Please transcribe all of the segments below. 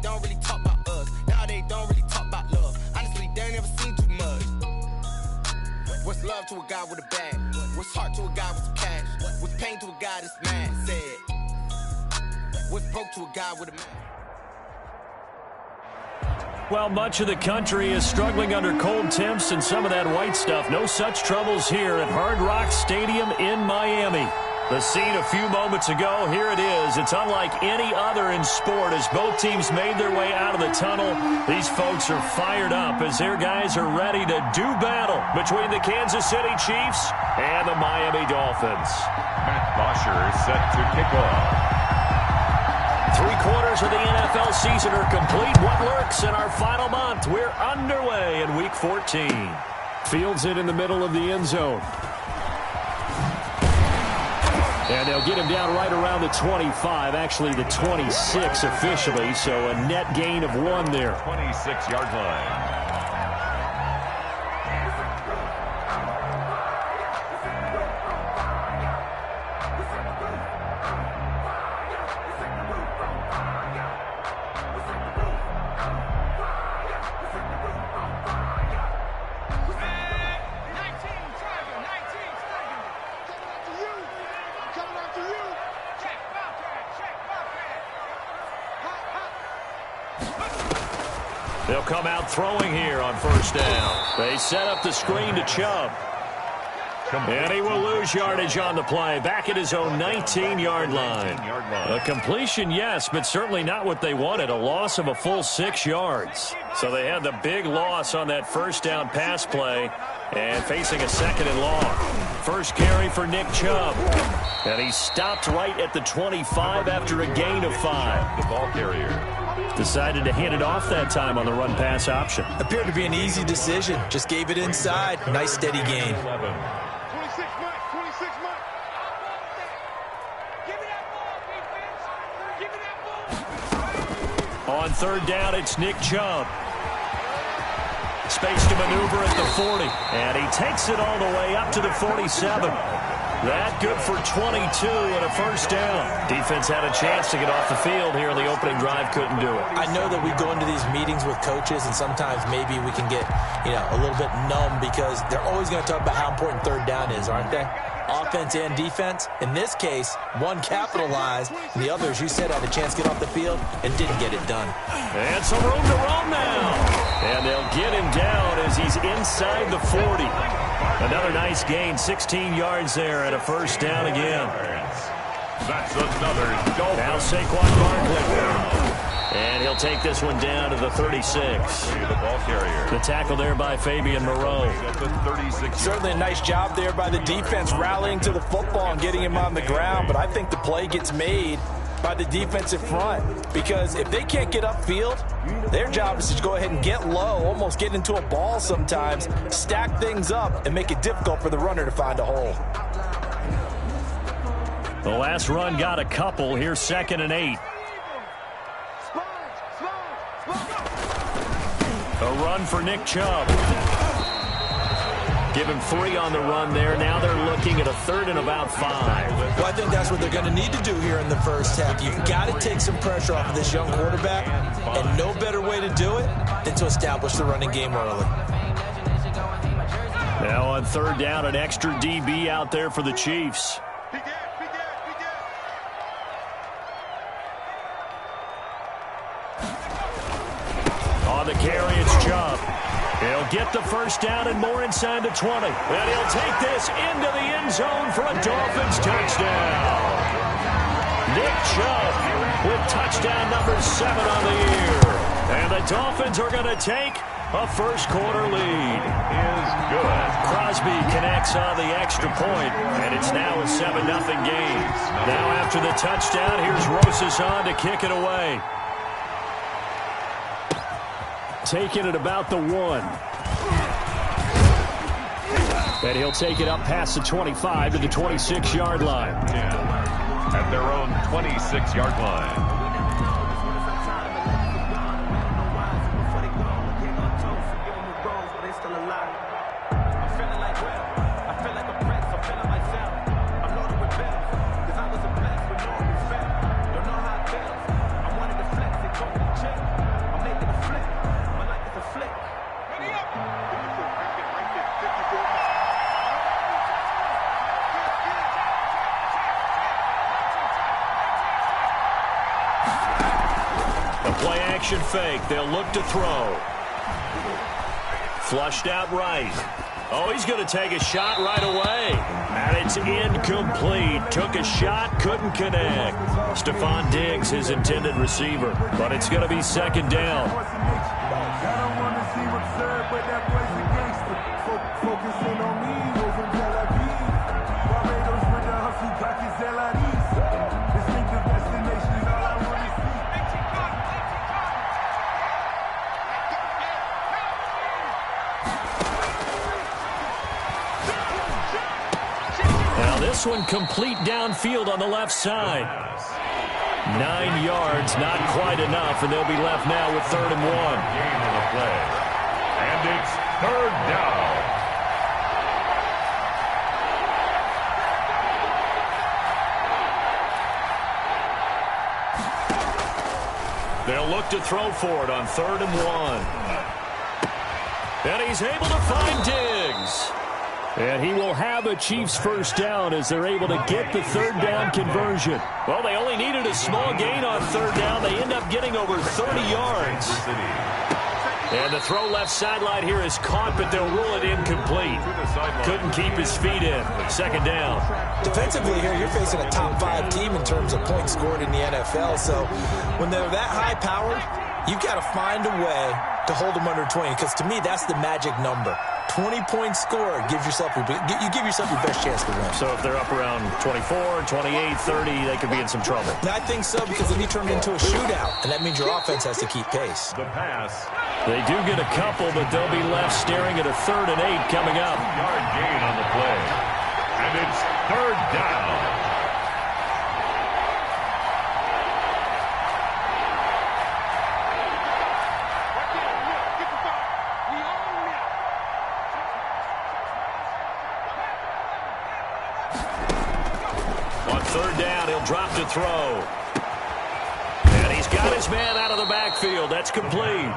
don't really talk about us. Now they don't really talk about love. Honestly, they ain't never seen too much. What's love to a guy with a bag? What's heart to a guy with some cash? What's pain to a guy that's mad? Said. What's broke to a guy with a man? Well, much of the country is struggling under cold temps and some of that white stuff. No such troubles here at Hard Rock Stadium in Miami. The scene a few moments ago, here it is. It's unlike any other in sport as both teams made their way out of the tunnel. These folks are fired up as their guys are ready to do battle between the Kansas City Chiefs and the Miami Dolphins. Matt Bosher is set to kick off. 3/4 of the NFL season are complete. What lurks in our final month? We're underway in Week 14. Fields it in the middle of the end zone. And they'll get him down right around the 25, actually the 26 officially, so a net gain of 1 there. 26-yard line. They'll come out throwing here on first down. They set up the screen to Chubb. And he will lose yardage on the play, back at his own 19-yard line. A completion, yes, but certainly not what they wanted, a loss of a full 6 yards. So they had the big loss on that first down pass play and facing a 2nd and long. First carry for Nick Chubb. And he stopped right at the 25 after a gain of 5. The ball carrier. Decided to hand it off that time on the run-pass option. Appeared to be an easy decision. Just gave it inside. Nice, steady gain. 11. 26 months. 26 months. Give me that ball, defense. Give me that ball. On third down, it's Nick Chubb. Space to maneuver at the 40. And he takes it all the way up to the 47. That good for 22 and a first down. Defense had a chance to get off the field here in the opening drive, couldn't do it. I know that we go into these meetings with coaches, and sometimes maybe we can get, a little bit numb because they're always going to talk about how important third down is, aren't they? Offense and defense. In this case, one capitalized, and the other, as you said, had a chance to get off the field and didn't get it done. And some room to roam now. And they'll get him down as he's inside the 40. Another nice gain, 16 yards there and a first down again. That's another Dolphin. Now Saquon Barkley. And he'll take this one down to the 36. The ball carrier. The tackle there by Fabian Moreau. Certainly a nice job there by the defense rallying to the football and getting him on the ground, but I think the play gets made by the defensive front because if they can't get upfield, their job is to go ahead and get low, almost get into a ball sometimes, stack things up, and make it difficult for the runner to find a hole. The last run got a couple. Here's 2nd and 8. A run for Nick Chubb. Give him 3 on the run there. Now they're looking at a 3rd and about 5. Well, I think that's what they're going to need to do here in the first half. You've got to take some pressure off of this young quarterback, and no better way to do it than to establish the running game early. Now on third down, an extra DB out there for the Chiefs. On the carry, it's Chubb. He'll get the first down and more inside the 20. And he'll take this into the end zone for a Dolphins touchdown. Nick Chubb with touchdown number 7 on the year. And the Dolphins are going to take a first-quarter lead. Is good. Crosby connects on the extra point, and it's now a 7-0 game. Now after the touchdown, here's Rosas on to kick it away. Taking it about the 1. And he'll take it up past the 25 to the 26-yard line. Yeah. At their own 26-yard line. Check. Play action fake. They'll look to throw. Flushed out right. Oh, he's going to take a shot right away. And it's incomplete. Took a shot, couldn't connect. Stephon Diggs, his intended receiver. But it's going to be second down. This one complete downfield on the left side. 9 yards, not quite enough, and they'll be left now with 3rd and 1. Gain on the play. And it's 3rd down. They'll look to throw for it on 3rd and 1. And he's able to find Diggs. And he will have a Chiefs first down as they're able to get the 3rd down conversion. Well, they only needed a small gain on 3rd down. They end up getting over 30 yards. And the throw left sideline here is caught, but they'll rule it incomplete. Couldn't keep his feet in. 2nd down. Defensively here, you're facing a top 5 team in terms of points scored in the NFL. So when they're that high-powered, you've got to find a way to hold them under 20, because to me, that's the magic number. 20 points scored, you give yourself your best chance to win. So if they're up around 24, 28, 30, they could be in some trouble. I think so, because then you turn it into a shootout, and that means your offense has to keep pace. The pass. They do get a couple, but they'll be left staring at a 3rd and 8 coming up. Yard gain on the play. And it's 3rd down. On 3rd down, he'll drop to throw. And he's got his man out of the backfield. That's complete.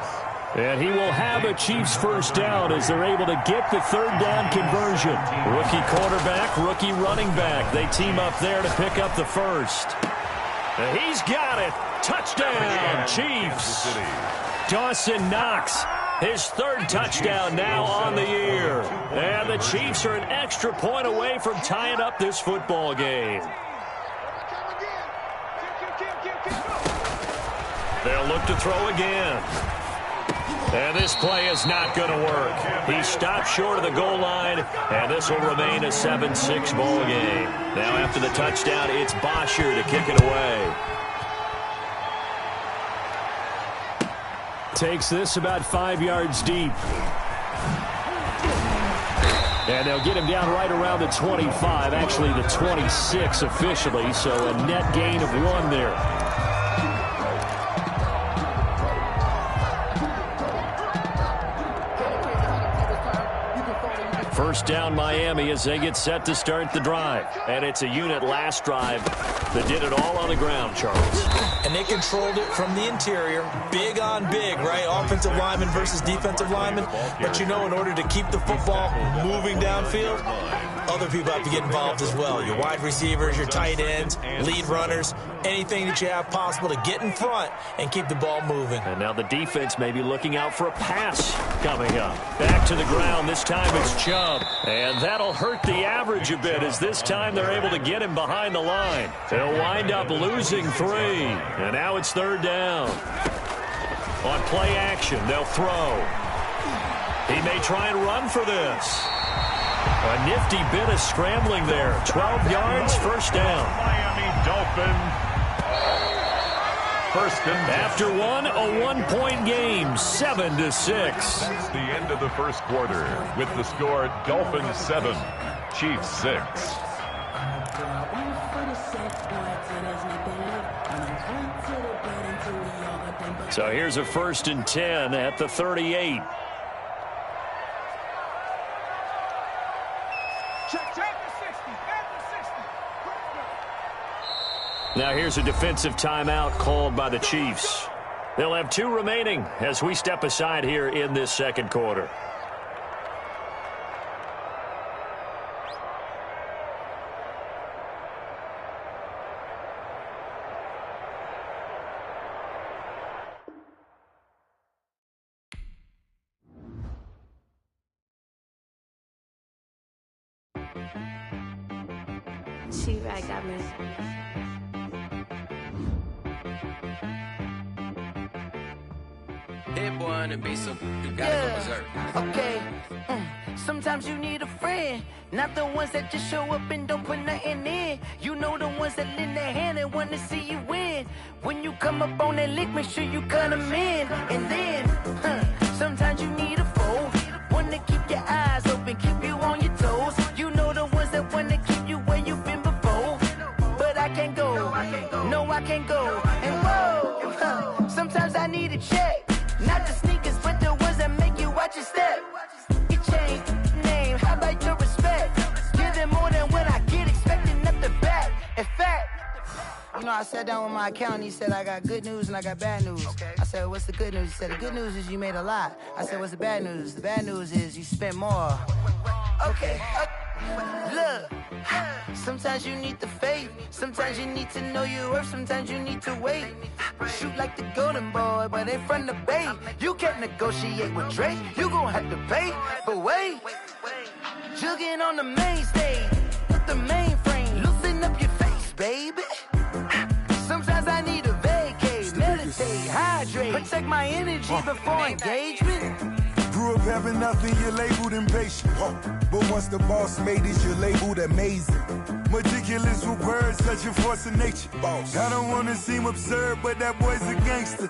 And he will have a Chiefs first down as they're able to get the 3rd down conversion. Rookie quarterback, rookie running back. They team up there to pick up the first. And he's got it. Touchdown, Chiefs. Dawson Knox, his 3rd touchdown now on the year. And the Chiefs are an extra point away from tying up this football game. They'll look to throw again. And this play is not going to work. He stopped short of the goal line, and this will remain a 7-6 ball game. Now after the touchdown, it's Bosher to kick it away. Takes this about 5 yards deep. And they'll get him down right around the 25, actually the 26 officially, so a net gain of 1 there. First down Miami as they get set to start the drive. And it's a unit last drive that did it all on the ground, Charles. And they controlled it from the interior. Big on big, right? Offensive lineman versus defensive lineman. But you know, in order to keep the football moving downfield, other people have to get involved as well. Your wide receivers, your tight ends, lead runners, anything that you have possible to get in front and keep the ball moving. And now the defense may be looking out for a pass coming up. Back to the ground. This time it's Chubb. And that'll hurt the average a bit as this time they're able to get him behind the line. They'll wind up losing 3. And now it's 3rd down. On play action, they'll throw. He may try and run for this. A nifty bit of scrambling there. 12 yards, first down. Miami Dolphins. First and 10. After one, a 1-point game, 7-6. That's the end of the first quarter with the score Dolphins 7, Chiefs 6. So here's a 1st and 10 at the 38. Now here's a defensive timeout called by the Chiefs. They'll have 2 remaining as we step aside here in this second quarter. T-Rag got me. Hit boy on the beat, so you gotta go berserk. Okay. Sometimes you need a friend, not the ones that just show up and don't put nothing in. You know the ones that lend their hand and want to see you win. When you come up on that lick, make sure you cut them in. And then, sometimes you need a foe, one to keep your eyes open, keep you on your toes. You know the ones that want to keep you where you've been before. But I can't go, no I can't go. And whoa, sometimes I need a check. Not the sneakers, but the ones that make you watch your step. You change name, how about your respect? Give them more than what I get, expecting up the back. In fact, you know, I sat down with my accountant, he said I got good news and I got bad news. I said, what's the good news? He said, the good news is you made a lot. I said, what's the bad news? The bad news is you spent more. Okay, look, sometimes you need the faith, sometimes you need to know your worth, sometimes you need to wait. Shoot like the golden boy, but in front of the bay. You can't negotiate with Drake, you gon' have to pay. But wait, jugging on the main stage, with the mainframe, loosen up your face, baby. Sometimes I need a vacate, meditate, hydrate, protect my energy before engagement. Grew up having nothing, you're labeled impatient. But once the boss made it, you're labeled amazing. Meticulous with words, such a force of nature. I don't wanna seem absurd, but that boy's a gangster.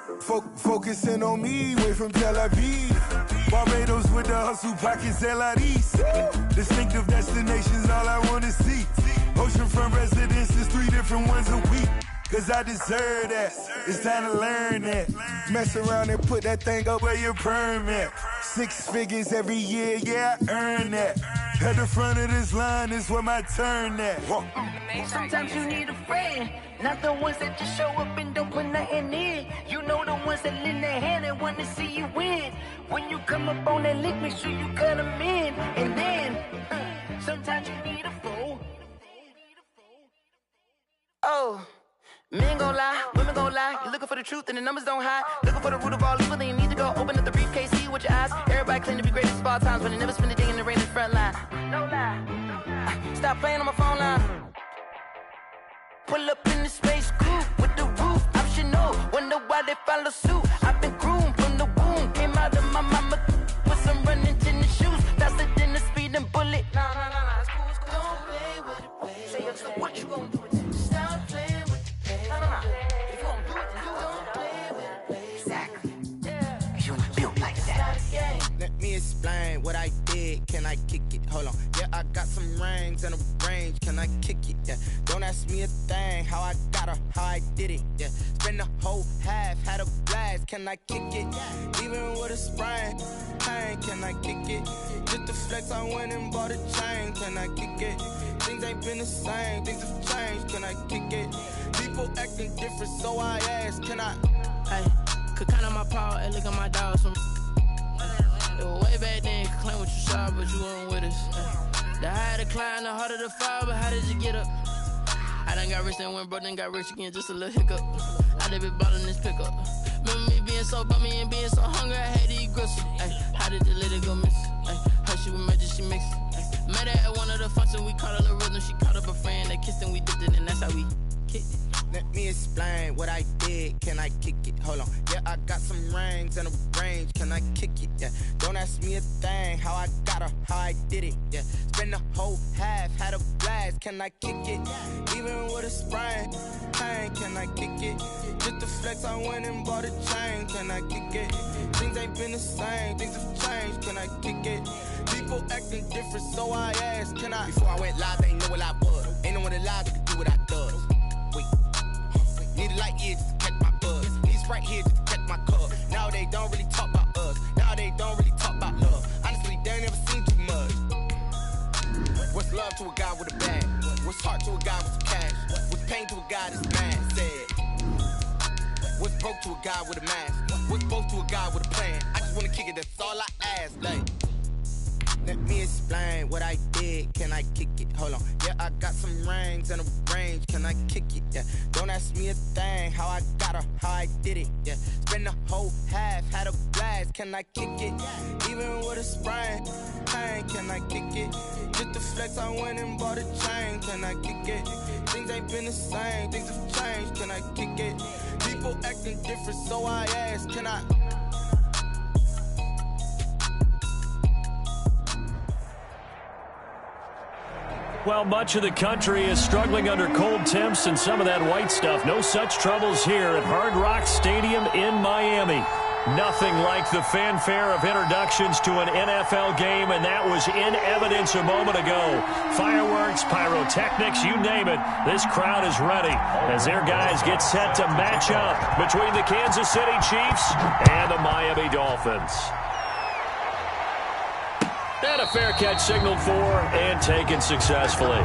Focusing on me, way from Tel Aviv. Barbados with the hustle pockets, LIDs. Distinctive destinations, all I wanna see. Oceanfront residences, 3 different ones a week. Cause I deserve that, it's time to learn that. Mess around and put that thing up where your permit. 6 figures every year, yeah, I earn that. At the front of this line is where my turn at. Sometimes you need a friend, not the ones that just show up and don't put nothing in. You know the ones that lend their hand and want to see you win. When you come up on that lick, make sure you cut them in. And then, sometimes you need a fool. Oh. Men gon' lie, women gon' lie. You're looking for the truth and the numbers don't hide. Looking for the root of all evil, then you need to go open up the briefcase, see with your eyes. Everybody claim to be greatest of all times, but they never spend a day in the rain in the front line. No lie. Stop playing on my phone line. Pull up in the space coupe with the roof optional. Wonder why they follow suit. I've been groomed from the womb. Came out of my mama with some running tennis shoes. Faster than the speeding bullet. Nah, it's cool, it's cool. Don't play with it, baby. Say, so what you gon' do with it? Stop playing. If you don't do it, then you don't play with it, baby. Exactly. Yeah. You ain't built like that. Let me explain what I did. Can I kick it? Hold on. Yeah, I got some rings and a range. Can I kick it? Yeah. Don't ask me a thing. How I got her, how I did it. Yeah. Spend the whole half, had a blast. Can I kick it? Even with a sprain. Pain, can I kick it? Just the flex, I went and bought a chain. Can I kick it? Things ain't been the same. Things have changed. Can I kick it? People acting different, so I ask, can I? Hey, could count on my power and look at my dogs from. It was way back then, could claim what you saw, but you weren't with us. The higher the climb, the harder the fall, but how did you get up? I done got rich, then went broke, then got rich again, just a little hiccup. I done been ballin' this pickup. Remember me being so bummy and being so hungry, I had to eat gristle. Ay, how did the lady go miss? Ay, her she was magic, she mixed. Met her at one of the functions, we caught her the rhythm, she caught up a friend, they kissed and we dipped it, and that's how we kicked it. Let me explain what I did. Can I kick it? Hold on. Yeah, I got some rings and a range. Can I kick it? Yeah. Don't ask me a thing. How I got her, how I did it. Yeah. Spend the whole half, had a blast. Can I kick it? Even with a sprain. Pain, can I kick it? Just the flex, I went and bought a chain. Can I kick it? Things ain't been the same. Things have changed. Can I kick it? People acting different, so I asked, can I? Before I went live, they ain't know what I was. Ain't no one alive that could do what I does. Wait. Need a light year just to catch my buzz. Need Sprite here just to catch my cup. Now they don't really talk about us. Now they don't really talk about love. Honestly, they ain't never seen too much. What's love to a guy with a bag? What's heart to a guy with some cash? What's pain to a guy that's mad? Said. What's broke to a guy with a mask? What's both to a guy with a plan? I just wanna kick it, that's all I ask. Like, Let me explain what I did. Can I kick it? Hold on. Yeah, I got some rings and a range. Can I kick it? Yeah. Don't ask me a thing. How I got her, how I did it. Yeah. Spend the whole half, had a blast. Can I kick it? Even with a sprain. Pain, can I kick it? Just the flex, I went and bought a chain. Can I kick it? Things ain't been the same. Things have changed. Can I kick it? People acting different, so I ask, can I? Well, much of the country is struggling under cold temps and some of that white stuff. No such troubles here at Hard Rock Stadium in Miami. Nothing like the fanfare of introductions to an NFL game, and that was in evidence a moment ago. Fireworks, pyrotechnics, you name it. This crowd is ready as their guys get set to match up between the Kansas City Chiefs and the Miami Dolphins. And a fair catch signaled for and taken successfully.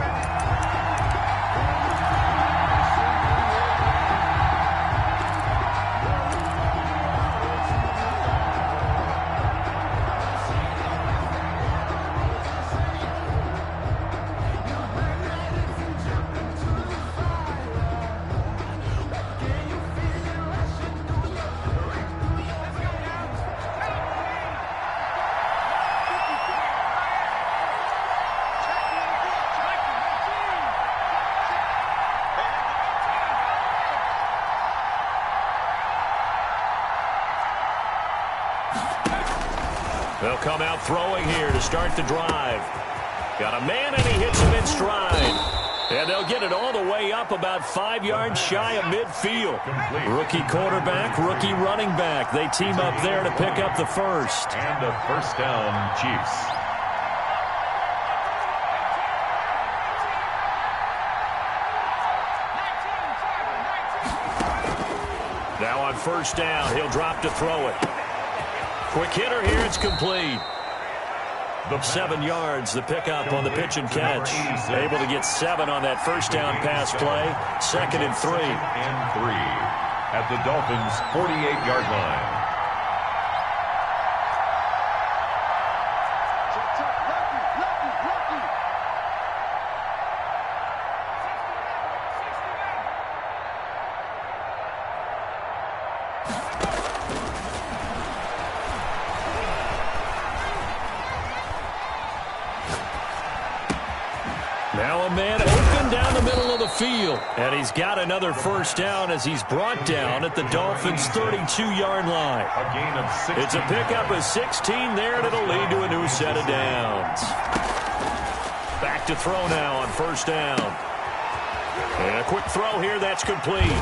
They'll come out throwing here to start the drive. Got a man, and he hits him in stride. And they'll get it all the way up about 5 yards shy of midfield. Rookie quarterback, rookie running back. They team up there to pick up the first. And a first down, Chiefs. Now on first down, he'll drop to throw it. Quick hitter here, it's complete. 7 yards, the pickup on the pitch and catch. Able to get 7 on that first down pass play. 2nd and 3. And 3 at the Dolphins' 48-yard line. Now a man open down the middle of the field. And he's got another first down as he's brought down at the Dolphins' 32-yard line. A gain of 16. It's a pickup of 16 there, and it'll lead to a new set of downs. Back to throw now on first down. And a quick throw here, that's complete.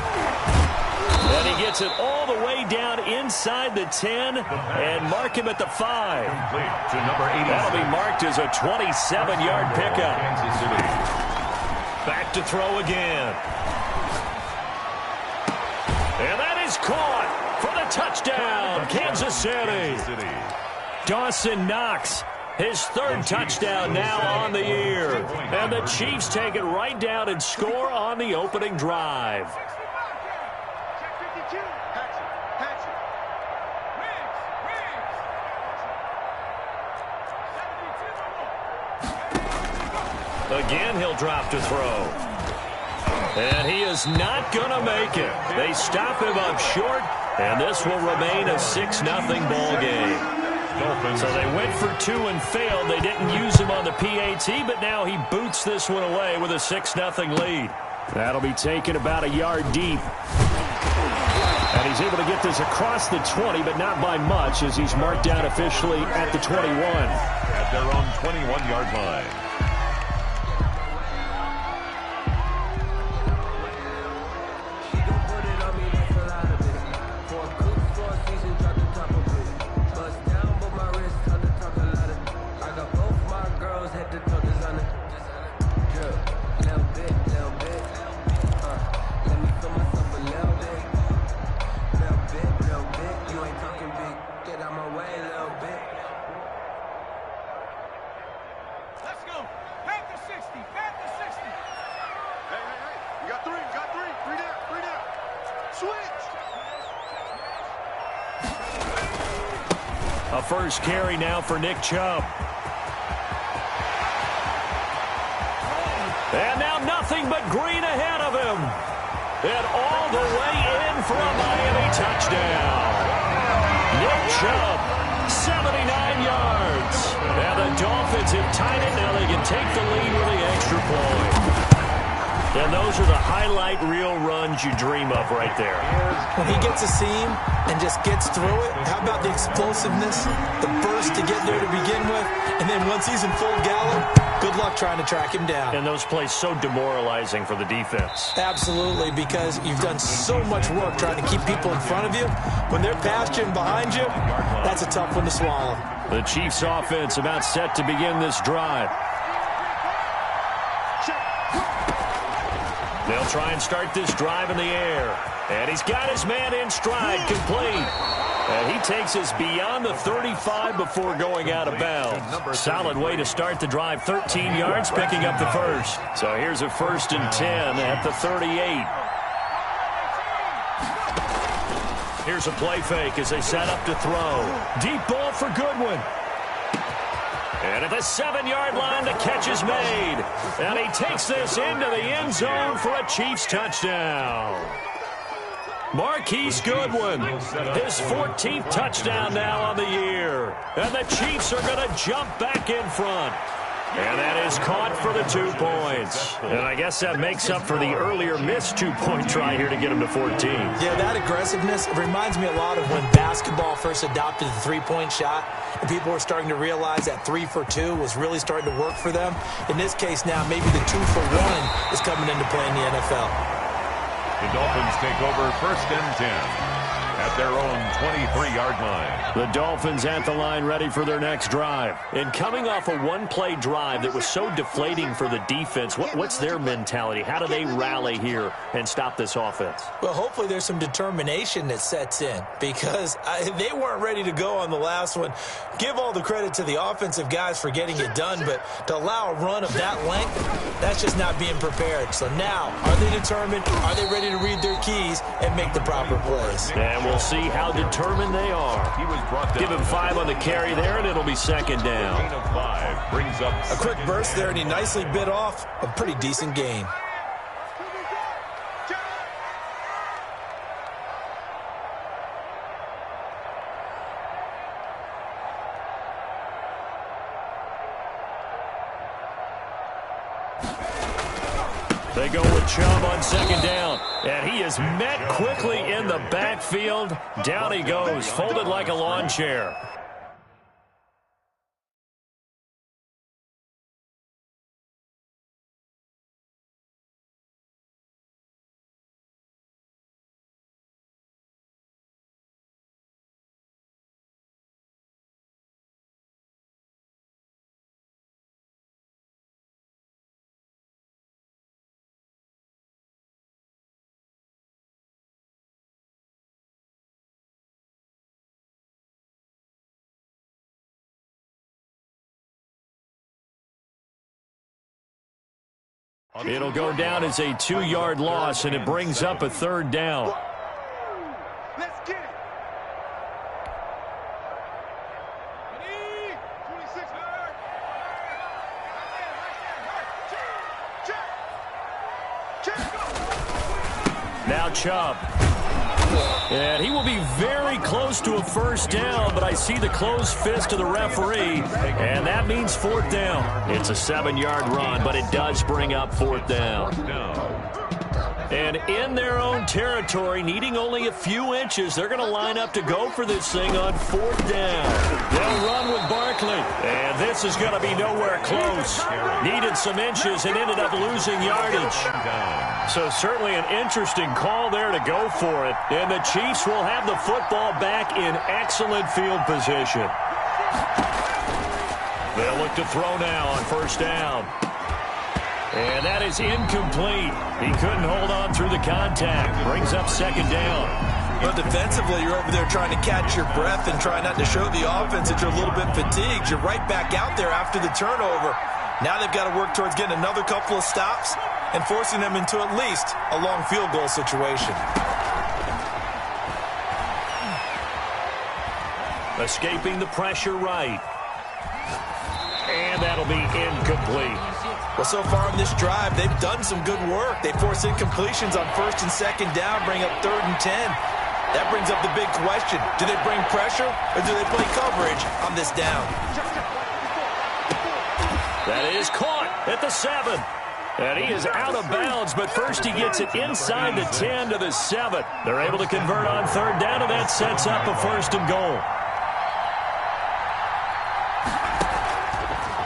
And he gets it all the way down inside the 10 and mark him at the 5. Complete to number 80. That'll be marked as a 27-yard pickup. Kansas City. Back to throw again. And that is caught for the touchdown, Kansas City. Dawson Knox, his third touchdown now on the year. And the Chiefs take it right down and score on the opening drive. Again, he'll drop to throw. And he is not going to make it. They stop him up short, and this will remain a 6-0 ball game. So they went for 2 and failed. They didn't use him on the PAT, but now he boots this one away with a 6-0 lead. That'll be taken about a yard deep. And he's able to get this across the 20, but not by much, as he's marked down officially at the 21. At their own 21-yard line. A first carry now for Nick Chubb. And now nothing but green ahead of him. And all the way in for a Miami touchdown. Nick Chubb, 79 yards. And the Dolphins have tied it. Now they can take the lead with the extra point. And those are the highlight reel runs you dream of right there. When he gets a seam and just gets through it, how about the explosiveness, the burst to get there to begin with, and then once he's in full gallop, good luck trying to track him down. And those plays so demoralizing for the defense. Absolutely, because you've done so much work trying to keep people in front of you. When they're past you and behind you, that's a tough one to swallow. The Chiefs offense about set to begin this drive. They'll try and start this drive in the air. And he's got his man in stride, complete. And he takes us beyond the 35 before going out of bounds. Solid way to start the drive. 13 yards, picking up the first. So here's a 1st and 10 at the 38. Here's a play fake as they set up to throw. Deep ball for Goodwin. And at the 7-yard line, the catch is made. And he takes this into the end zone for a Chiefs touchdown. Marquise Goodwin, his 14th touchdown now on the year. And the Chiefs are going to jump back in front. And that is caught for the 2 points. And I guess that makes up for the earlier missed 2-point try here to get him to 14. Yeah, that aggressiveness, it reminds me a lot of when basketball first adopted the 3-point shot. And people were starting to realize that 3 for 2 was really starting to work for them. In this case now, maybe the 2 for 1 is coming into play in the NFL. The Dolphins take over 1st and 10. At their own 23-yard line. The Dolphins at the line ready for their next drive. And coming off a one-play drive that was so deflating for the defense, what's their mentality? How do they rally here and stop this offense? Well, hopefully there's some determination that sets in because they weren't ready to go on the last one. Give all the credit to the offensive guys for getting it done, but to allow a run of that length, that's just not being prepared. So now, are they determined? Are they ready to read their keys and make the proper plays? And we'll see how determined they are. He was brought down. Give him 5 on the carry there, and it'll be 2nd down. Gain of 5 brings up a quick burst there, and he nicely bit off a pretty decent gain. They go with Chubb on 2nd down. And he is met quickly in the backfield. Down he goes, folded like a lawn chair. It'll go down as a 2-yard loss, and it brings up a 3rd down. Let's get it. 26. Now Chubb. And he will be very close to a 1st down, but I see the closed fist of the referee, and that means 4th down. It's a 7-yard run, but it does bring up 4th down. And in their own territory, needing only a few inches, they're going to line up to go for this thing on 4th down. They'll run with Barkley, and this is going to be nowhere close. Needed some inches and ended up losing yardage. So certainly an interesting call there to go for it. And the Chiefs will have the football back in excellent field position. They'll look to throw now on 1st down. And that is incomplete. He couldn't hold on through the contact. Brings up 2nd down. But defensively, you're over there trying to catch your breath and try not to show the offense that you're a little bit fatigued. You're right back out there after the turnover. Now they've got to work towards getting another couple of stops and forcing them into at least a long field goal situation. Escaping the pressure right. And that'll be incomplete. Well, so far on this drive, they've done some good work. They force incompletions on 1st and 2nd down, bring up 3rd and 10. That brings up the big question. Do they bring pressure or do they play coverage on this down? That is caught at the 7. And he is out of bounds, but first he gets it inside the 10 to the 7. They're able to convert on 3rd down, and that sets up a 1st and goal.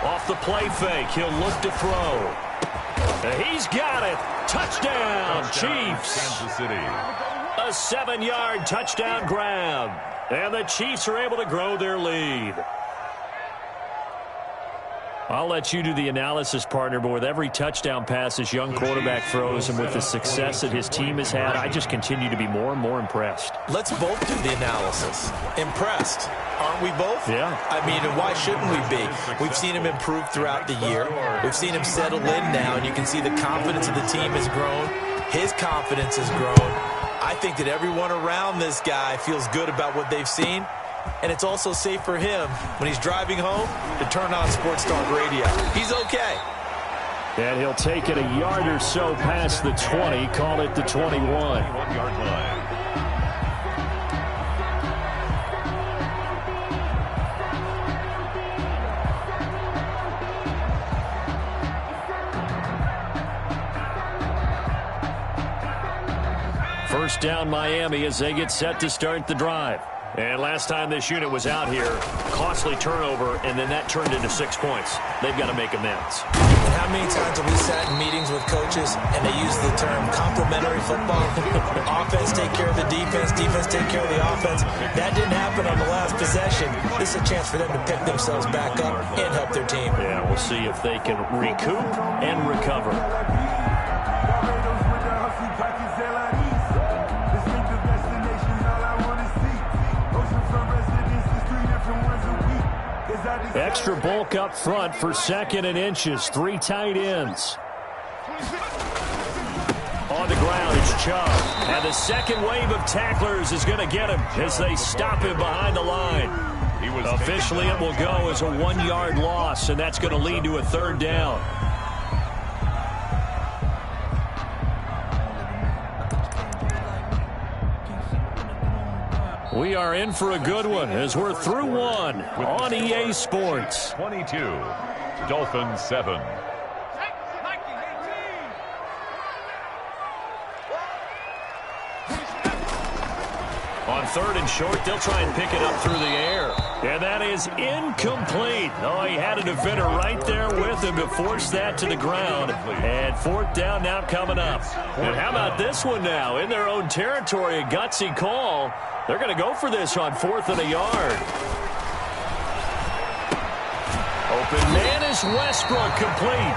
Off the play fake, he'll look to throw. And he's got it. Touchdown, Chiefs. Kansas City. A 7-yard touchdown grab. And the Chiefs are able to grow their lead. I'll let you do the analysis, partner, but with every touchdown pass this young quarterback throws and with the success that his team has had, I just continue to be more and more impressed. Let's both do the analysis. Impressed. Aren't we both? Yeah. I mean, and why shouldn't we be? We've seen him improve throughout the year. We've seen him settle in now, and you can see the confidence of the team has grown. His confidence has grown. I think that everyone around this guy feels good about what they've seen. And it's also safe for him when he's driving home to turn on Sports Talk Radio. He's okay. And he'll take it a yard or so past the 20, call it the 21. 21-yard line. First down, Miami, as they get set to start the drive. And last time this unit was out here, costly turnover, and then that turned into 6 points. They've got to make amends. And how many times have we sat in meetings with coaches and they use the term complementary football? Offense take care of the defense, defense take care of the offense. That didn't happen on the last possession. This is a chance for them to pick themselves back up and help their team. Yeah, we'll see if they can recoup and recover. Extra bulk up front for 2nd and inches. 3 tight ends. On the ground, it's Chubb. And the second wave of tacklers is going to get him as they stop him behind the line. Officially, it will go as a 1-yard loss, and that's going to lead to a 3rd down. We are in for a good one as we're through one on EA Sports. 22, Dolphins 7. On 3rd and short, they'll try and pick it up through the air. And that is incomplete. Oh, he had a defender right there with him to force that to the ground. And 4th down now coming up. And how about this one now? In their own territory, a gutsy call. They're going to go for this on 4th and a yard. Open man is Westbrook, complete.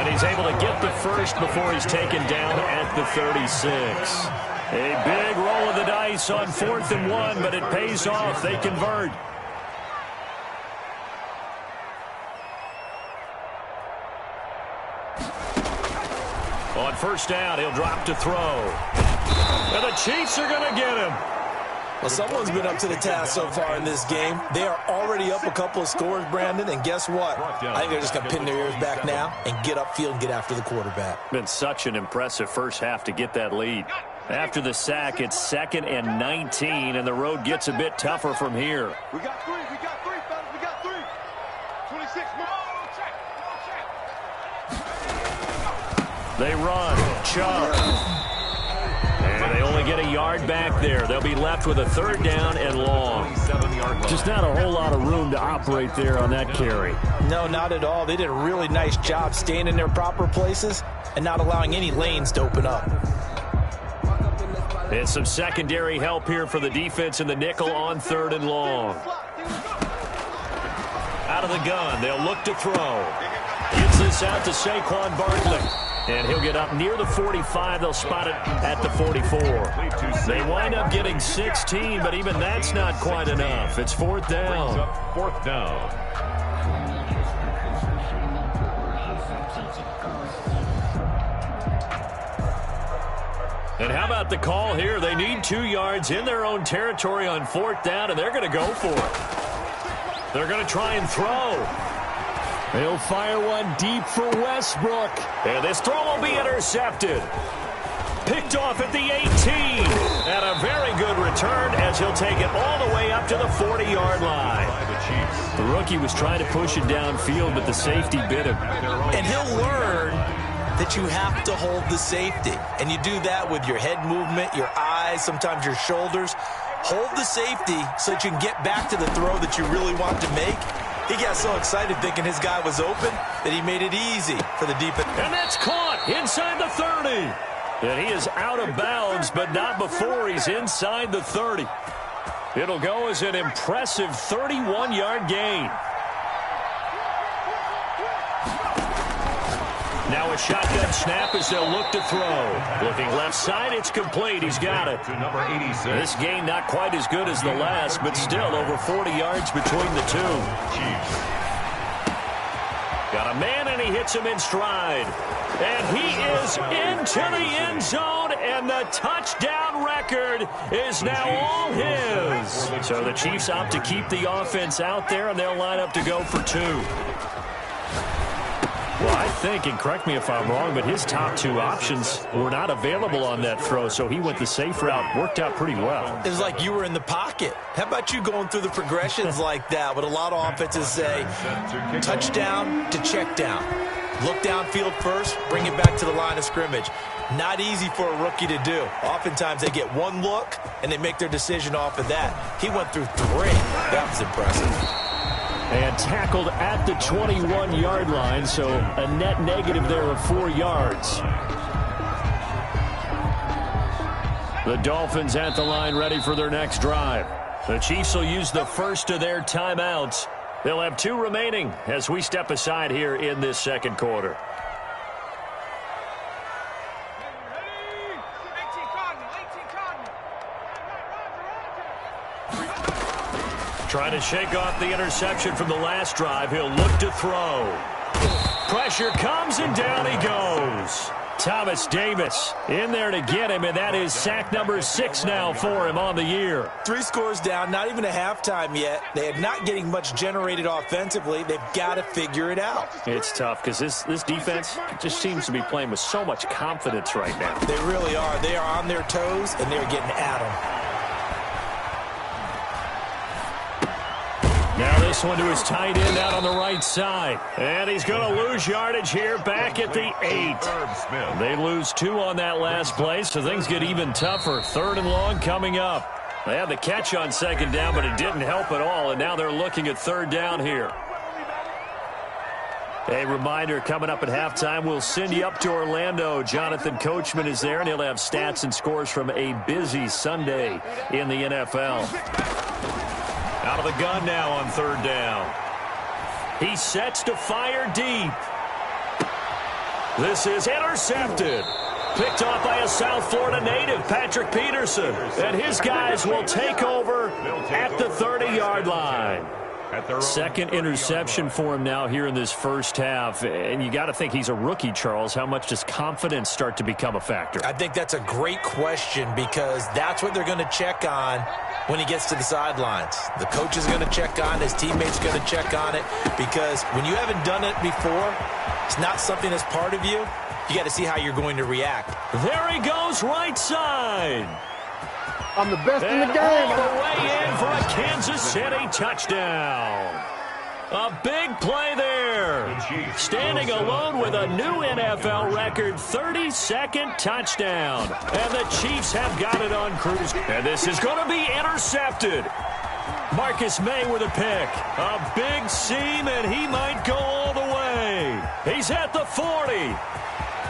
And he's able to get the first before he's taken down at the 36. A big roll of the dice on 4th and 1, but it pays off. They convert. On 1st down, he'll drop to throw. And the Chiefs are going to get him. Well, someone's been up to the task so far in this game. They are already up a couple of scores, Brandon, and guess what? I think they're just going to pin their ears back now and get upfield and get after the quarterback. Been such an impressive first half to get that lead. After the sack, it's 2nd and 19, and the road gets a bit tougher from here. We got 3, fellas, we got 3. 26, check. They run. Chubb. And they only get a yard back there. They'll be left with a 3rd down and long. Just not a whole lot of room to operate there on that carry. No, not at all. They did a really nice job staying in their proper places and not allowing any lanes to open up. And some secondary help here for the defense in the nickel on 3rd and long. Out of the gun, they'll look to throw. Gets this out to Saquon Barkley. And he'll get up near the 45. They'll spot it at the 44. They wind up getting 16, but even that's not quite enough. It's 4th down. 4th down. And how about the call here? They need 2 yards in their own territory on 4th down, and they're going to go for it. They're going to try and throw. He'll fire one deep for Westbrook. And this throw will be intercepted. Picked off at the 18. And a very good return as he'll take it all the way up to the 40-yard line. The rookie was trying to push it downfield, but the safety bit him. And he'll learn that you have to hold the safety. And you do that with your head movement, your eyes, sometimes your shoulders. Hold the safety so that you can get back to the throw that you really want to make. He got so excited thinking his guy was open that he made it easy for the defense. And that's caught inside the 30. And he is out of bounds, but not before he's inside the 30. It'll go as an impressive 31-yard gain. Now a shotgun snap as they'll look to throw. Looking left side, it's complete. He's got it. To number 86. This gain not quite as good as the last, but still over 40 yards between the two. Got a man, and he hits him in stride. And he is into the end zone, and the touchdown record is now all his. So the Chiefs opt to keep the offense out there, and they'll line up to go for two. Well, I think, and correct me if I'm wrong, but his top two options were not available on that throw, so he went the safe route. Worked out pretty well. It was like you were in the pocket. How about you going through the progressions like that? What a lot of offenses say, touchdown to check down. Look downfield first, bring it back to the line of scrimmage. Not easy for a rookie to do. Oftentimes they get one look, and they make their decision off of that. He went through three. That was impressive. And tackled at the 21-yard line, so a net negative there of 4 yards. The Dolphins at the line ready for their next drive. The Chiefs will use the first of their timeouts. They'll have 2 remaining as we step aside here in this second quarter. Trying to shake off the interception from the last drive. He'll look to throw. Pressure comes, and down he goes. Thomas Davis in there to get him, and that is sack number 6 now for him on the year. 3 scores down, not even a halftime yet. They are not getting much generated offensively. They've got to figure it out. It's tough because this defense just seems to be playing with so much confidence right now. They really are. They are on their toes, and they're getting at them. Now this one to his tight end out on the right side. And he's going to lose yardage here back at the 8. They lose 2 on that last play, so things get even tougher. 3rd and long coming up. They had the catch on 2nd down, but it didn't help at all, and now they're looking at 3rd down here. A reminder, coming up at halftime, we'll send you up to Orlando. Jonathan Coachman is there, and he'll have stats and scores from a busy Sunday in the NFL. Out of the gun now on 3rd down. He sets to fire deep. This is intercepted. Picked off by a South Florida native, Patrick Peterson. And his guys will take over at the 30-yard line. Second interception for him now here in this first half. And you got to think he's a rookie, Charles. How much does confidence start to become a factor? I think that's a great question because that's what they're going to check on when he gets to the sidelines. The coach is going to check on it. His teammates are going to check on it because when you haven't done it before, it's not something that's part of you. You got to see how you're going to react. There he goes right side. I'm the best in the game. All the way in for a Kansas City touchdown. A big play there. Standing alone with a new NFL record 32nd touchdown. And the Chiefs have got it on cruise. And this is going to be intercepted. Marcus May with a pick. A big seam, and he might go all the way. He's at the 40,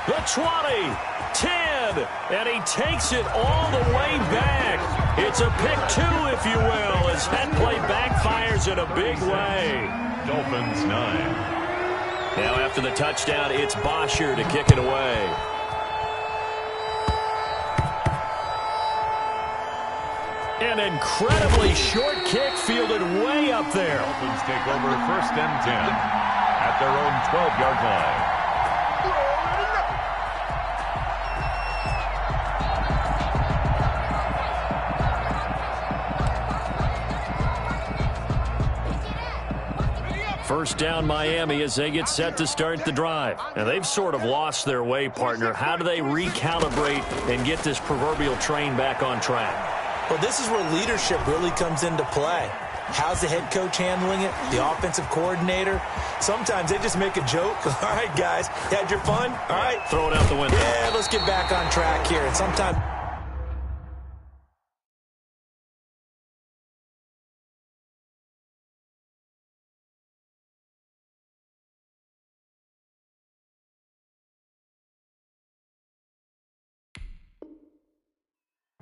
the 20, 10, and he takes it all the way back. It's a pick 2, if you will, as that play backfires in a big way. Dolphins 9. Now after the touchdown, it's Bosher to kick it away. An incredibly short kick fielded way up there. Dolphins take over 1st and 10 at their own 12-yard line. First down Miami as they get set to start the drive. And they've sort of lost their way, partner. How do they recalibrate and get this proverbial train back on track? Well, this is where leadership really comes into play. How's the head coach handling it? The offensive coordinator? Sometimes they just make a joke. All right, guys, had your fun? All right. Throw it out the window. Yeah, let's get back on track here. And sometimes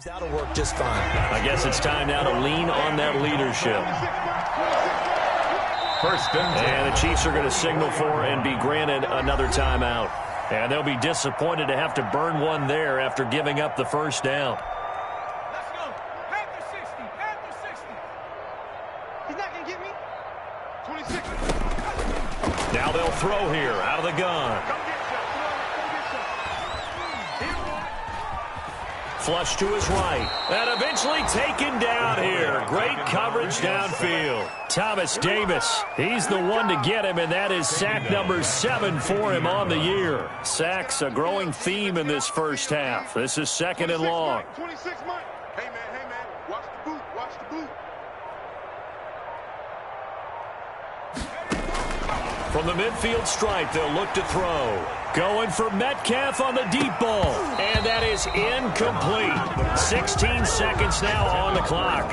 that'll work just fine. I guess it's time now to lean on that leadership. First and the Chiefs are going to signal for and be granted another timeout. And they'll be disappointed to have to burn one there after giving up the first down. Let's go. After 60. After 60. He's not going to get me. 26. Now they'll throw here out of the gun. Flush to his right. And eventually taken down here. Great coverage downfield. Thomas Davis, he's the one to get him, and that is sack number 7 for him on the year. Sacks a growing theme in this first half. This is second and long. 26 Mike. Hey, man. Watch the boot. Watch the boot. From the midfield stripe, they'll look to throw. Going for Metcalf on the deep ball. And that is incomplete. 16 seconds now on the clock.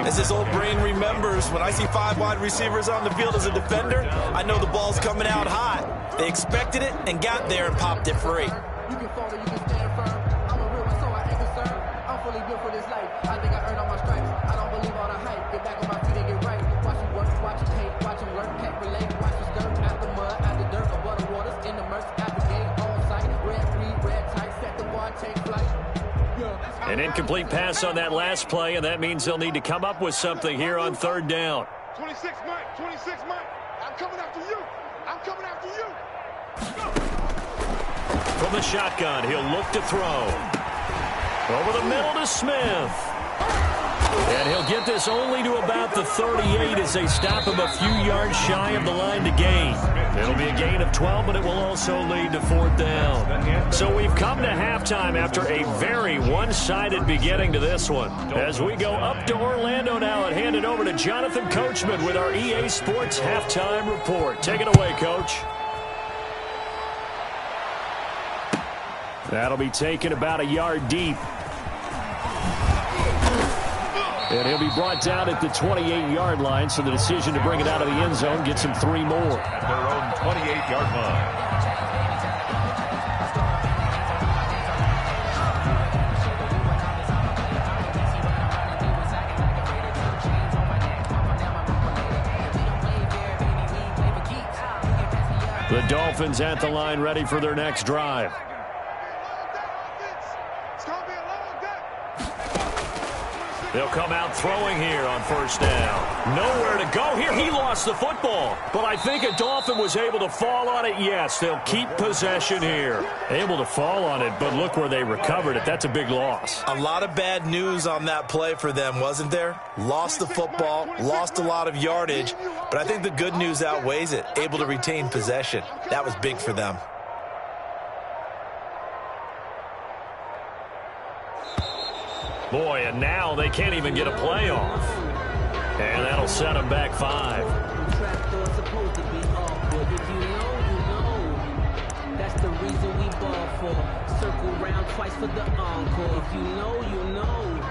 As this old brain remembers, when I see 5 wide receivers on the field as a defender, I know the ball's coming out hot. They expected it and got there and popped it free. You can fall or you can stand firm. I'm a real one, so I ain't concerned. I'm fully built for this life. I think I earned all my stripes. I don't believe all the hype. Get back on my feet and get right. Watch him work, watch him hate, watch him work, can't relate. Watch him skirt out the mud, out the dirt, above the waters, in the murks, out the gate, on sight. Red 3, red tight, set the bar, take flight. An incomplete pass on that last play, and that means they'll need to come up with something here on third down. 26 Mike. 26 Mike. I'm coming after you. I'm coming after you. From the shotgun, he'll look to throw. Over the middle to Smith. And he'll get this only to about the 38 as they stop him a few yards shy of the line to gain. It'll be a gain of 12, but it will also lead to fourth down. So we've come to halftime after a very one-sided beginning to this one. As we go up to Orlando now and hand it over to Jonathan Coachman with our EA Sports Halftime Report. Take it away, Coach. That'll be taken about a yard deep. And he'll be brought down at the 28-yard line, so the decision to bring it out of the end zone gets him 3 more. At their own 28-yard line. The Dolphins at the line ready for their next drive. They'll come out throwing here on first down. Nowhere to go here. He lost the football. But I think a Dolphin was able to fall on it. Yes, they'll keep possession here. Able to fall on it, but look where they recovered it. That's a big loss. A lot of bad news on that play for them, wasn't there? Lost the football, lost a lot of yardage, but I think the good news outweighs it. Able to retain possession. That was big for them. Boy, and now they can't even get a play off. And that'll set them back 5. That's the reason we ball for. Circle round twice for the encore. If you know, you know.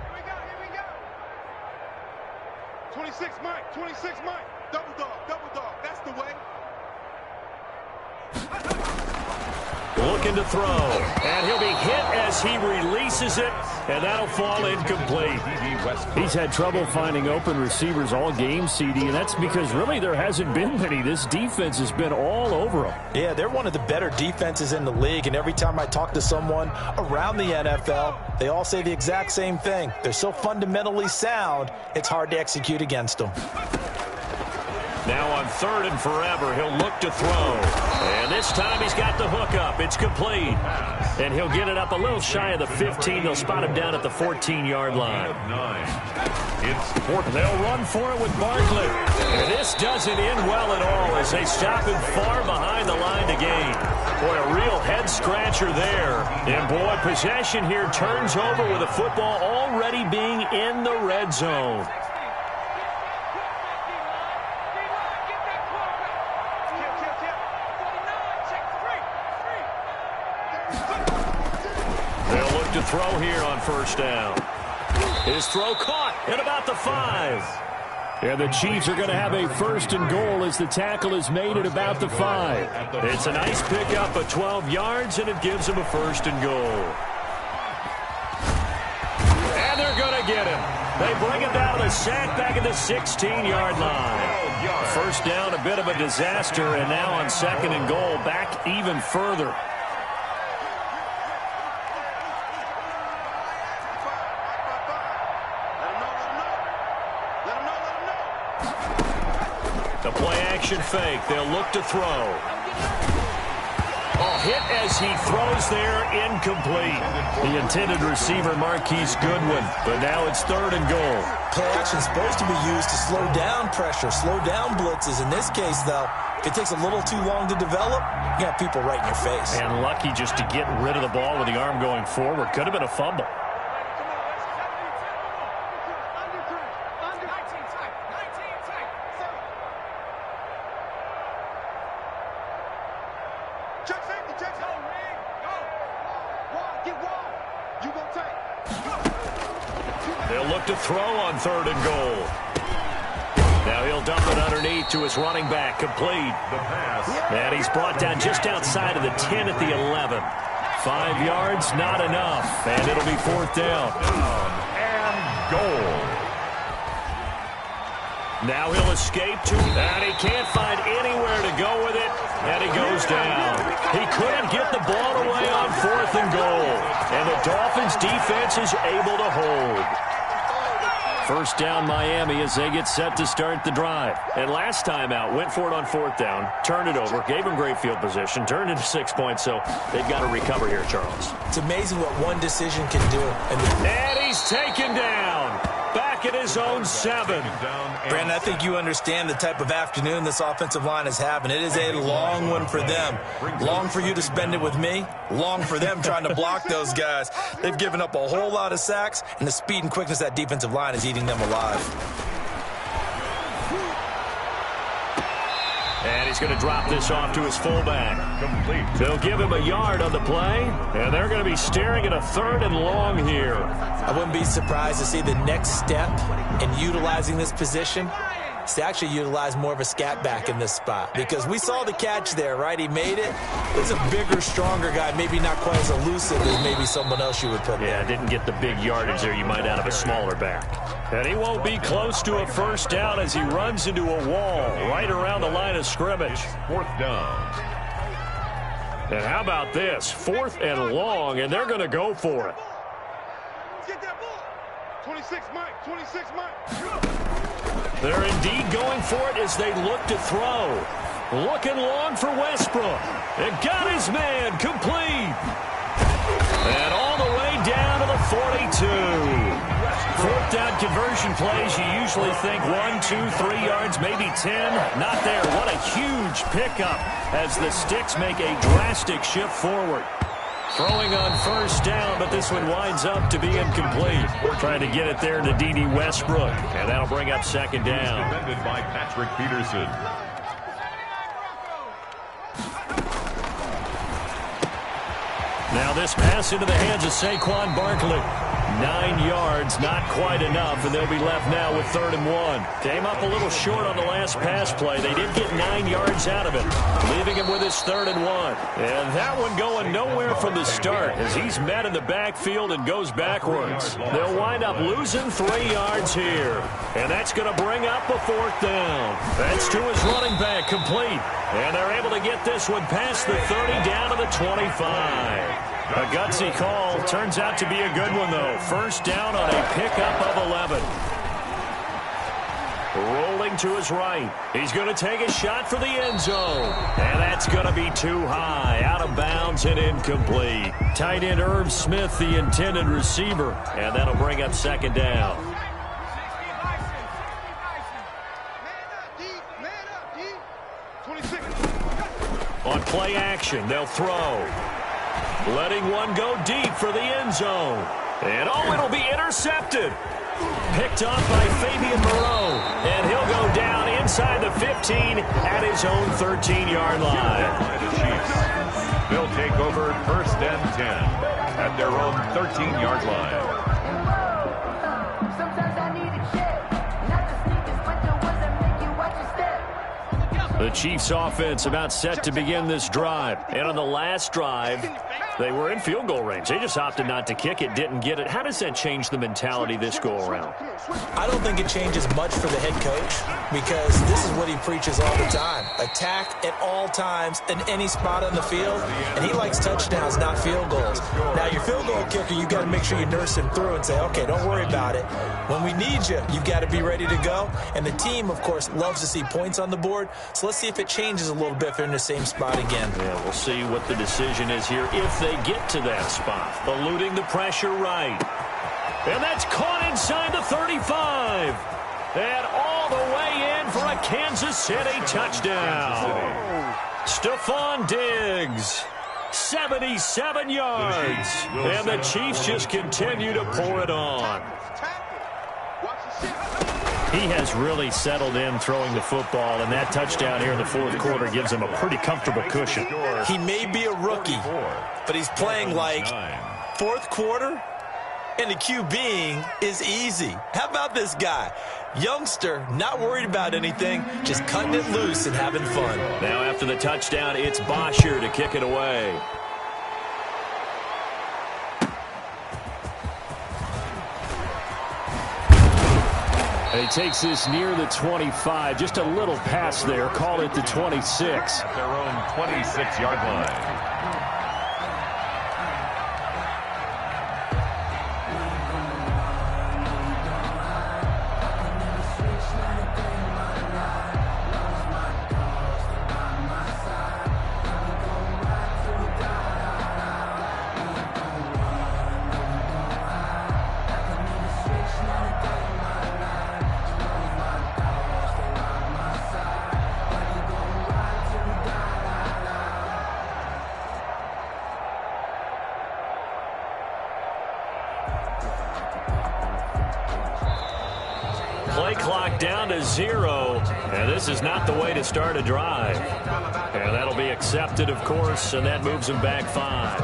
Here we go. 26 Mike. Double dog. That's the way. Looking to throw, and he'll be hit as he releases it, and that'll fall incomplete. He's had trouble finding open receivers all game, CD, and that's because really there hasn't been many. This defense has been all over them. Yeah, they're one of the better defenses in the league, and every time I talk to someone around the NFL, they all say the exact same thing. They're so fundamentally sound, it's hard to execute against them. Now on 3rd and forever, he'll look to throw. And this time he's got the hook up. It's complete. And he'll get it up a little shy of the 15. They'll spot him down at the 14-yard line. It's 4th. They'll run for it with Barkley. And this doesn't end well at all as they stop him far behind the line to gain. Boy, a real head-scratcher there. And, boy, possession here turns over with the football already being in the red zone. They'll look to throw here on 1st down. His throw caught at about the 5. And the Chiefs are going to have a 1st and goal as the tackle is made at about the 5. It's a nice pickup of 12 yards, and it gives them a 1st and goal. And they're going to get him. They bring it down to the sack back at the 16-yard line. 1st down, a bit of a disaster, and now on 2nd and goal, back even further. The play-action fake. They'll look to throw. A hit as he throws there, incomplete. The intended receiver, Marquise Goodwin, but now it's 3rd and goal. Play-action is supposed to be used to slow down pressure, slow down blitzes. In this case, though, if it takes a little too long to develop, you got people right in your face. And lucky just to get rid of the ball with the arm going forward. Could have been a fumble. They'll look to throw on 3rd and goal. Now he'll dump it underneath to his running back, complete. And he's brought down just outside of the 10 at the 11. 5 yards, not enough. And it'll be 4th down. And goal. Now he'll escape to, and he can't find anywhere to go with it, and he goes down. He couldn't get the ball away on 4th and goal, and the Dolphins' defense is able to hold. 1st down Miami as they get set to start the drive. And last time out, went for it on 4th down, turned it over, gave him great field position, turned into 6 points, so they've got to recover here, Charles. It's amazing what one decision can do. And he's taken down. Back at his own 7. Brandon, I think you understand the type of afternoon this offensive line is having. It is a long one for them. Long for you to spend it with me. Long for them trying to block those guys. They've given up a whole lot of sacks, and the speed and quickness of that defensive line is eating them alive. And he's going to drop this off to his fullback. Complete. They'll give him a yard on the play, and they're going to be staring at a 3rd and long here. I wouldn't be surprised to see the next step in utilizing this position is to actually utilize more of a scat back in this spot. Because we saw the catch there, right? He made it. He's a bigger, stronger guy, maybe not quite as elusive as maybe someone else you would put there. Yeah, didn't get the big yardage there you might out of a smaller back. And he won't be close to a 1st down as he runs into a wall right around the line of scrimmage. 4th down. And how about this? 4th and long, and they're going to go for it. Get that ball. 26 Mike, 26 Mike. They're indeed going for it as they look to throw. Looking long for Westbrook. And got his man complete. And all the way down to the 42. 4th down conversion plays, you usually think 1, 2, 3 yards, maybe 10. Not there. What a huge pickup as the Sticks make a drastic shift forward. Throwing on 1st down, but this one winds up to be incomplete. We're trying to get it there to D.D. Westbrook, and that'll bring up 2nd down. Defended by Patrick Peterson. Now this pass into the hands of Saquon Barkley. 9 yards, not quite enough, and they'll be left now with 3rd and 1. Came up a little short on the last pass play. They did get 9 yards out of it, leaving him with his 3rd and 1. And that one going nowhere from the start as he's met in the backfield and goes backwards. They'll wind up losing 3 yards here, and that's going to bring up a 4th down. That's to his running back, complete. And they're able to get this one past the 30 down to the 25. A gutsy call. Turns out to be a good one, though. 1st down on a pickup of 11. Rolling Looking to his right. He's going to take a shot for the end zone. And that's going to be too high. Out of bounds and incomplete. Tight end Irv Smith, the intended receiver. And that'll bring up second down. On play action, they'll throw. Letting one go deep for the end zone. And it'll be intercepted. Picked off by Fabian Moreau. And he'll go down inside the 15 at his own 13-yard line. They'll take over first and 10 at their own 13-yard line. The Chiefs offense about set to begin this drive. And on the last drive, they were in field goal range. They just opted not to kick it, didn't get it. How does that change the mentality this go-around? I don't think it changes much for the head coach because this is what he preaches all the time. Attack at all times in any spot on the field, and he likes touchdowns, not field goals. Now, your field goal kicker, you've got to make sure you nurse him through and say, okay, don't worry about it. When we need you, you've got to be ready to go. And the team, of course, loves to see points on the board, so let's see if it changes a little bit if they're in the same spot again. Yeah, we'll see what the decision is here if they get to that spot. Eluding the pressure right. And that's caught inside the 35. And all the way in for a Kansas City touchdown. Stephon Diggs, 77 yards. And the Chiefs just continue to pour it on. He has really settled in throwing the football, and that touchdown here in the fourth quarter gives him a pretty comfortable cushion. He may be a rookie, but he's playing like fourth quarter, and the QBing is easy. How about this guy? Youngster, not worried about anything, just cutting it loose and having fun. Now after the touchdown, it's Bosher to kick it away. He takes this near the 25, just a little pass there, call it the 26. At their own 26-yard line. Play clock down to 0, and this is not the way to start a drive. And that'll be accepted, of course, and that moves them back 5.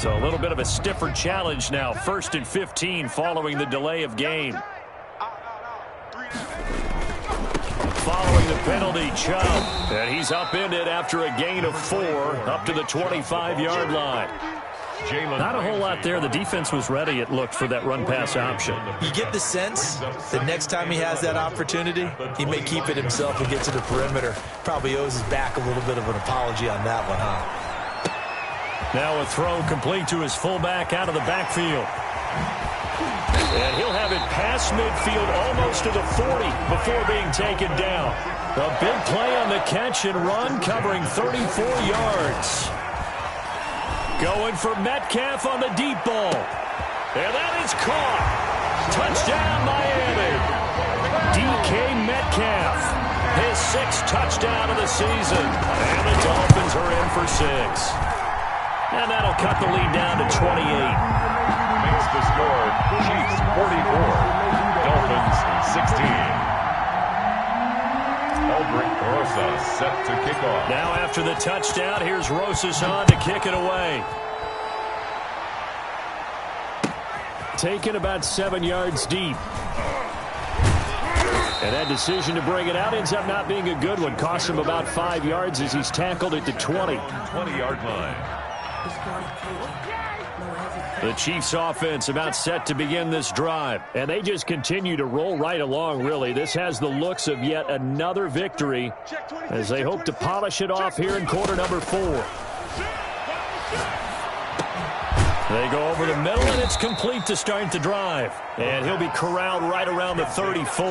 So a little bit of a stiffer challenge now, 1st and 15 following the delay of game. Following the penalty, Chubb, and he's upended after a gain of 4 up to the 25-yard line. Not a whole lot there. The defense was ready, it looked, for that run-pass option. You get the sense that next time he has that opportunity, he may keep it himself and get to the perimeter. Probably owes his back a little bit of an apology on that one, huh? Now a throw complete to his fullback out of the backfield. And he'll have it past midfield almost to the 40 before being taken down. A big play on the catch and run, covering 34 yards. Going for Metcalf on the deep ball. And that is caught. Touchdown, Miami. DK Metcalf, his 6th touchdown of the season. And the Dolphins are in for 6. And that'll cut the lead down to 28. Makes the score Chiefs 44, Dolphins 16. Aldrich Rosas set to kick off. Now after the touchdown, here's Rosas on to kick it away. Taken about 7 yards deep. And that decision to bring it out ends up not being a good one. Costs him about 5 yards as he's tackled at the 20. 20-yard line. The Chiefs offense about set to begin this drive. And they just continue to roll right along, really. This has the looks of yet another victory as they hope to polish it off here in quarter number 4. They go over the middle, and it's complete to start the drive. And he'll be corralled right around the 34.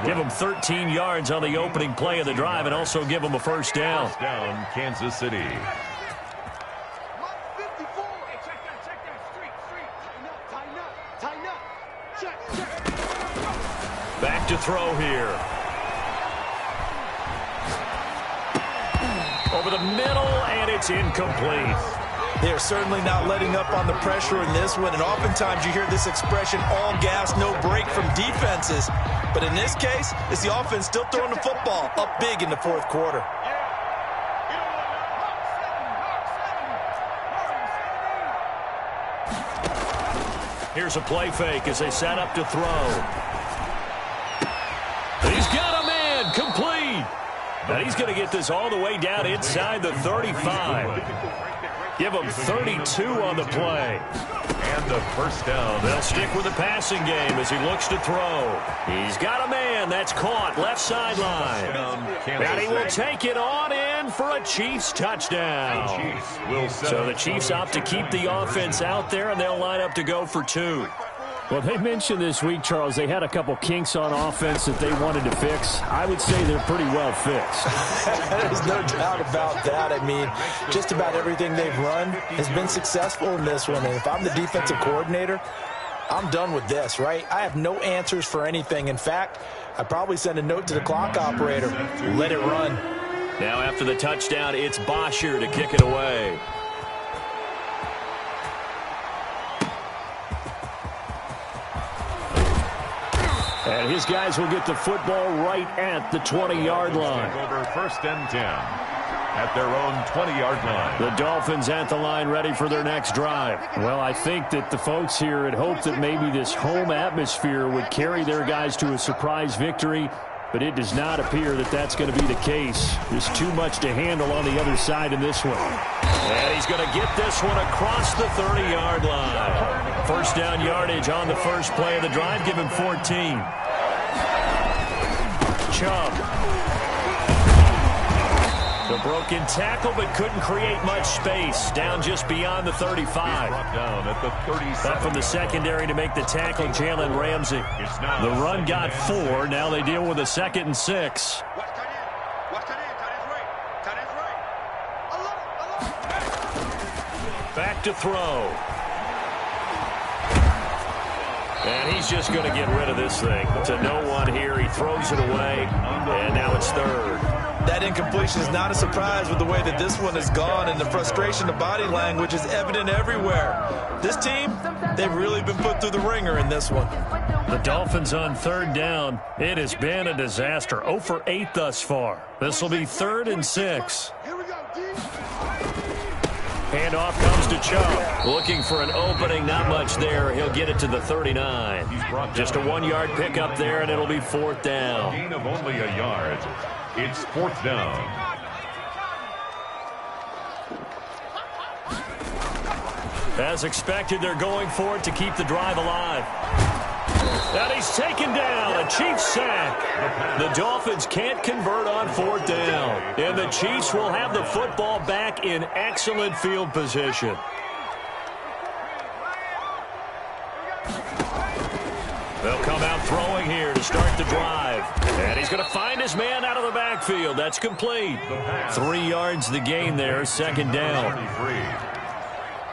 Give him 13 yards on the opening play of the drive and also give him a first down. First down, Kansas City. Back to throw here. Over the middle, and it's incomplete. They're certainly not letting up on the pressure in this one, and oftentimes you hear this expression, all gas, no break from defenses. But in this case, it's the offense still throwing the football up big in the fourth quarter. Here's a play fake as they set up to throw. He's got a man, complete. And he's going to get this all the way down inside the 35. Give him 32 on the play. And the first down. They'll stick with the passing game as he looks to throw. He's got a man. That's caught left sideline. And he will take it on in for a Chiefs touchdown. So the Chiefs opt to keep the offense out there, and they'll line up to go for 2. Well, they mentioned this week, Charles, they had a couple kinks on offense that they wanted to fix. I would say they're pretty well fixed. There's no doubt about that. I mean, just about everything they've run has been successful in this one. And if I'm the defensive coordinator, I'm done with this, right? I have no answers for anything. In fact, I'd probably send a note to the clock operator. Let it run. Now after the touchdown, it's Bosher to kick it away. And his guys will get the football right at the 20-yard line. Over first and 10 at their own 20-yard line. The Dolphins at the line ready for their next drive. Well, I think that the folks here had hoped that maybe this home atmosphere would carry their guys to a surprise victory, but it does not appear that that's going to be the case. There's too much to handle on the other side in this one. And he's going to get this one across the 30-yard line. First down yardage on the first play of the drive. Give him 14. Chubb. The broken tackle, but couldn't create much space. Down just beyond the 35. Down at the 37. Up from the secondary to make the tackle, Jalen Ramsey. The run got 4. Now they deal with a 2nd and 6. Back to throw. And he's just going to get rid of this thing. To no one here. He throws it away. And now it's 3rd. That incompletion is not a surprise with the way that this one has gone, and the frustration of body language is evident everywhere. This team, they've really been put through the ringer in this one. The Dolphins on 3rd down. It has been a disaster. 0 for 8 thus far. This will be 3rd and 6. Handoff comes to Chubb. Looking for an opening. Not much there. He'll get it to the 39. Just a 1-yard pickup there, and it'll be 4th down. Gain of only a yard. It's 4th down. As expected, they're going for it to keep the drive alive. And he's taken down. A Chiefs sack. The Dolphins can't convert on 4th down. And the Chiefs will have the football back in excellent field position. They'll come out throwing here to start the drive. And he's going to find his man out of the backfield. That's complete. 3 yards the gain there, 2nd down.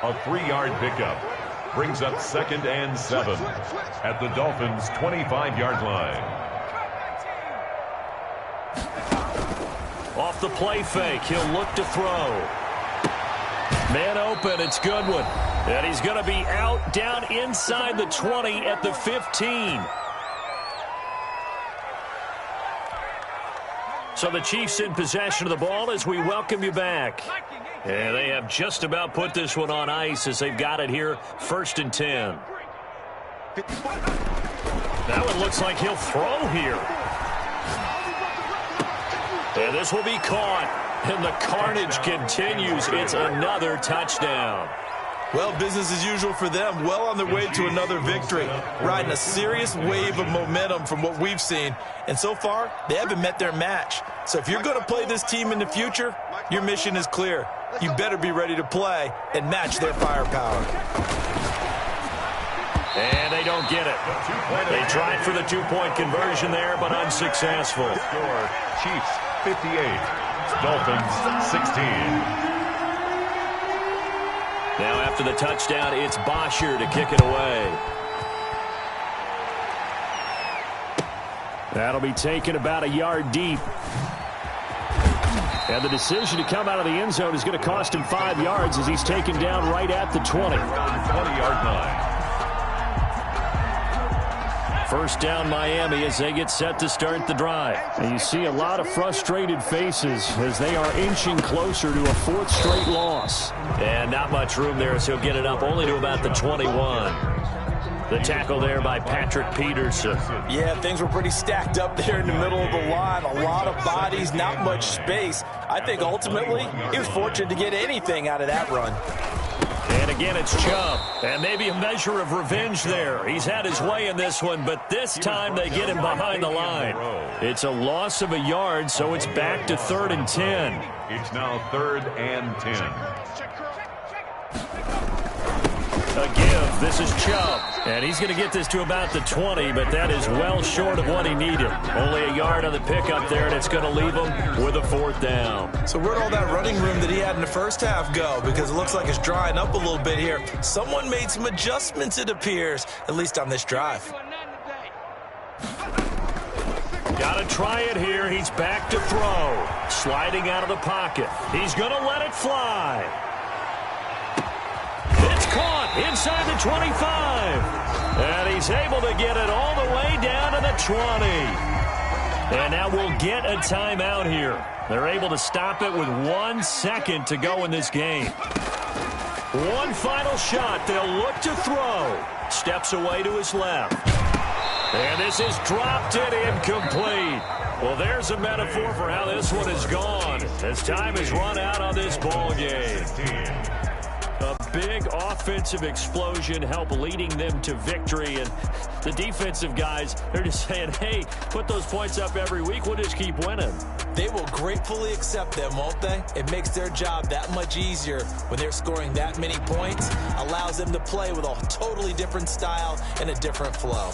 A 3-yard pickup brings up 2nd and 7 at the Dolphins' 25-yard line. Off the play fake, he'll look to throw. Man open, it's Goodwin. And he's going to be out down inside the 20 at the 15. So the Chiefs in possession of the ball as we welcome you back. And they have just about put this one on ice as they've got it here, 1st and 10. That one looks like he'll throw here. And this will be caught. And the carnage continues. It's another touchdown. Well, business as usual for them. Well on their way to another victory. Riding a serious wave of momentum from what we've seen. And so far, they haven't met their match. So if you're going to play this team in the future, your mission is clear. you better be ready to play and match their firepower. And they don't get it. They tried for the two-point conversion there, but unsuccessful. Score, Chiefs 58, Dolphins 16. Now after the touchdown, it's Bosher to kick it away. That'll be taken about a yard deep. And the decision to come out of the end zone is going to cost him 5 yards as he's taken down right at the 20. 20-yard line. First down Miami as they get set to start the drive. And you see a lot of frustrated faces as they are inching closer to a 4th straight loss. And not much room there, so he'll get it up only to about the 21. The tackle there by Patrick Peterson. Yeah, things were pretty stacked up there in the middle of the line. A lot of bodies, not much space. I think ultimately he was fortunate to get anything out of that run. And again, it's Chubb. And maybe a measure of revenge there. He's had his way in this one, but this time they get him behind the line. It's a loss of a yard, so it's back to 3rd and 10. It's now 3rd and 10. A give. This is Chubb. And he's going to get this to about the 20, but that is well short of what he needed. Only a yard on the pickup there, and it's going to leave him with a 4th down. So where'd all that running room that he had in the first half go? Because it looks like it's drying up a little bit here. Someone made some adjustments, it appears, at least on this drive. Got to try it here. He's back to throw. Sliding out of the pocket. He's going to let it fly. It's caught inside the 25. And he's able to get it all the way down to the 20. And now we'll get a timeout here. They're able to stop it with 1 second to go in this game. One final shot. They'll look to throw. Steps away to his left. And this is dropped it incomplete. Well, there's a metaphor for how this one is gone as time has run out on this ball game. A big offensive explosion helped leading them to victory. And the defensive guys, they're just saying, hey, put those points up every week. We'll just keep winning. They will gratefully accept them, won't they? It makes their job that much easier when they're scoring that many points. Allows them to play with a totally different style and a different flow.